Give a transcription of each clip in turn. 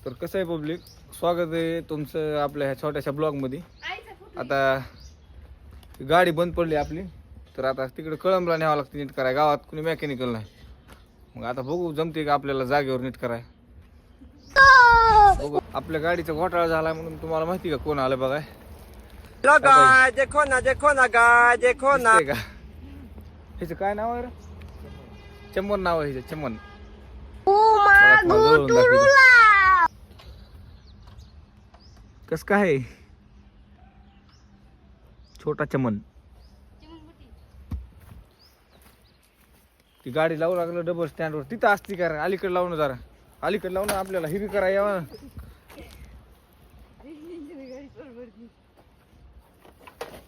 तर कसं आहे पब्लिक, स्वागत आहे तुमचं आपल्या ह्या छोट्याशा ब्लॉगमध्ये. आता गाडी बंद पडली आपली, तर आता तिकडे कळंबला न्यावं लागतं नीट कराय. गावात कुणी मेकॅनिकल नाही. मग आता बघू जमते का आपल्याला जागेवर नीट कराय. बघू. आपल्या गाडीचा घोटाळा झाला म्हणून तुम्हाला माहिती का कोण आलं बघाय. देखो ना गाय देखो ना. का ह्याचं काय नाव आहे रे? चमन नाव आहे ह्याचं, चमन. कस काय छोटा चमन. ती गाडी लावू लागलं डबल स्टँडवर. तिथं असती का अलीकडे लावून, जरा अलीकडे लावून आपल्याला हिरी करा यावं.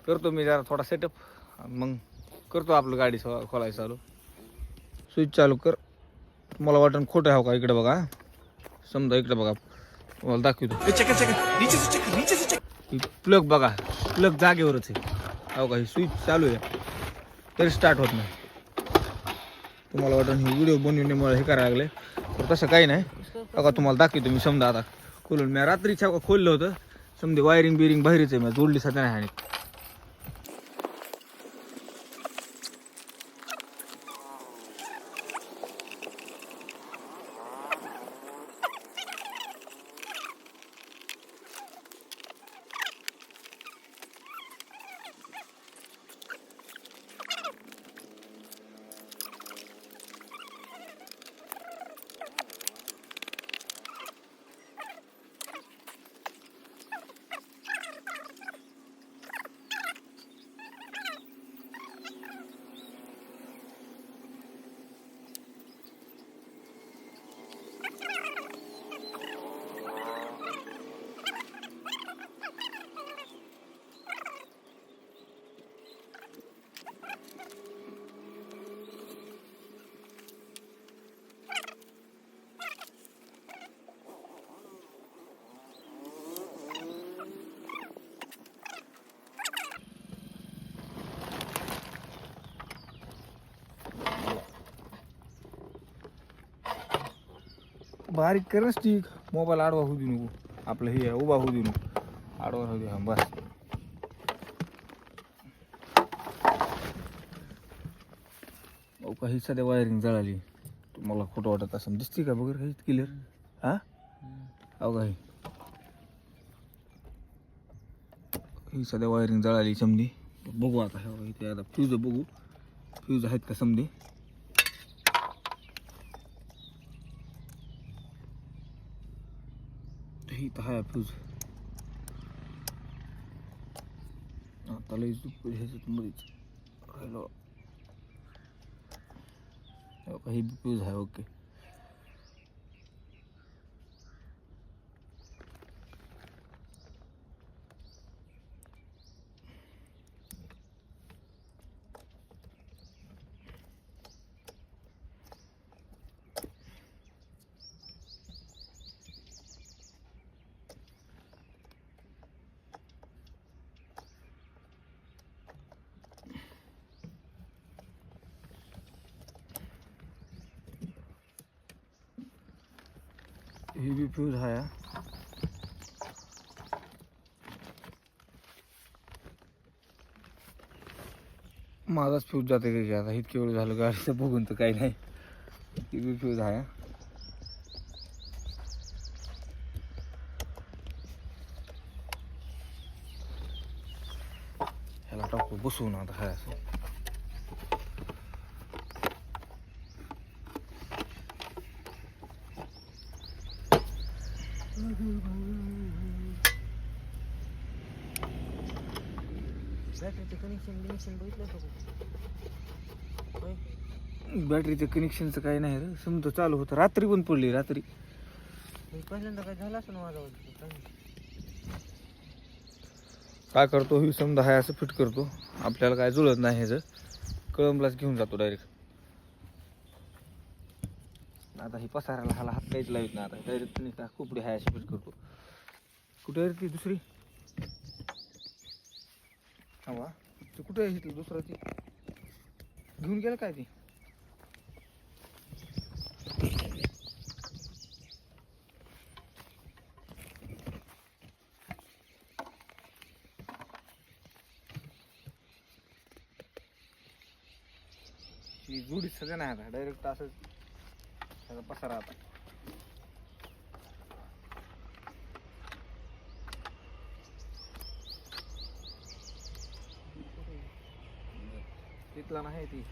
करतो मी जरा थोडा सेटअप, मग करतो आपलं गाडी खोलायचं चालू. स्विच चालू कर. मला वाटण खोटं आहे का? इकडे बघा, समजा इकडे बघा, तुम्हाला दाखवतो. प्लग बघा, प्लग जागेवरच आहे. हो का, ही स्विच चालू आहे तरी स्टार्ट होत नाही. तुम्हाला वाटण ही व्हिडिओ बनवण्यामुळे हे करायला लागले, तर तसं काही नाही. बघा तुम्हाला दाखवतो मी. समजा आता खोलून मी रात्रीच्या खोललं होतं. समजा वायरिंग बिरिंग बाहेरच आहे, मी जोडली सध्या नाही. आणि बारीक कर स्टिक. मोबाईल आडवा होऊ देऊ नको. आपलं हे उभा होऊ देऊ नको, आडवा होऊ दे. हा बस. अहो काही सध्या वायरिंग जळाली. तुम्हाला खोटं वाटत असं दिसते का बघर काही क्लिअर? हा अहो काही ही सध्या वायरिंग जळाली समधी. बघू आता हे इथे आता फ्यूज बघू, फ्यूज आहेत का समधी. इथं आहे फ्यूज. आता लई ह्याच्यात मध्येच राहिलो. काही फ्यूज आहे. ओके. ही बी फ्यूज आहे. माझाच फ्यूज जाते की आता इतके वेळ झालं गाडीचं बघून तर काही नाही. ही बी फ्यूज आहे. ह्याला टाकू बसवून आता हाय असं. बॅटरीचं कनेक्शनचं काही नाही रे. समजा चालू होतं. रात्री पण पडली. रात्री पहिल्यांदा काय झालं असं माझा. काय करतो ही समजा हाय असं फिट करतो. आपल्याला काय जुळत नाही ह्याचं. कळंबलाच घेऊन जातो डायरेक्ट. आता ही पसाराला ह्याला हात काहीच लावित नाही. आता डायरेक्ट कुपडी हाय अशी फिट करतो. कुठे आहे ती दुसरी? हवा ती कुठे आहे? ती दुसरा ती घेऊन गेलं काय ती? ही जुडी सगळं नाही आता डायरेक्ट असंच सगळं पसारा आता. तिथला नाही ती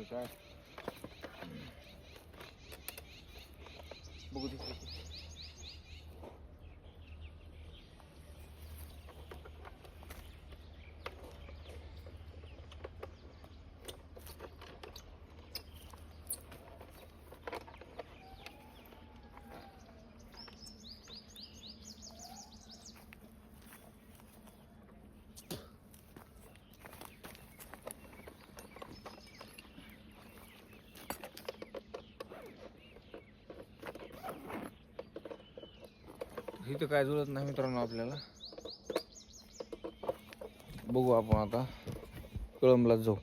काय बघू तिकडे. इथं काय जुळत नाही मित्रांनो आपल्याला. बघू आपण आता कळंबला जाऊ.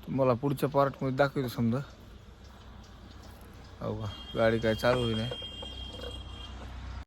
तुम्हाला पुढच्या पार्ट मध्ये दाखवतो समजा. हो का गाडी काय चालू होईल नाही.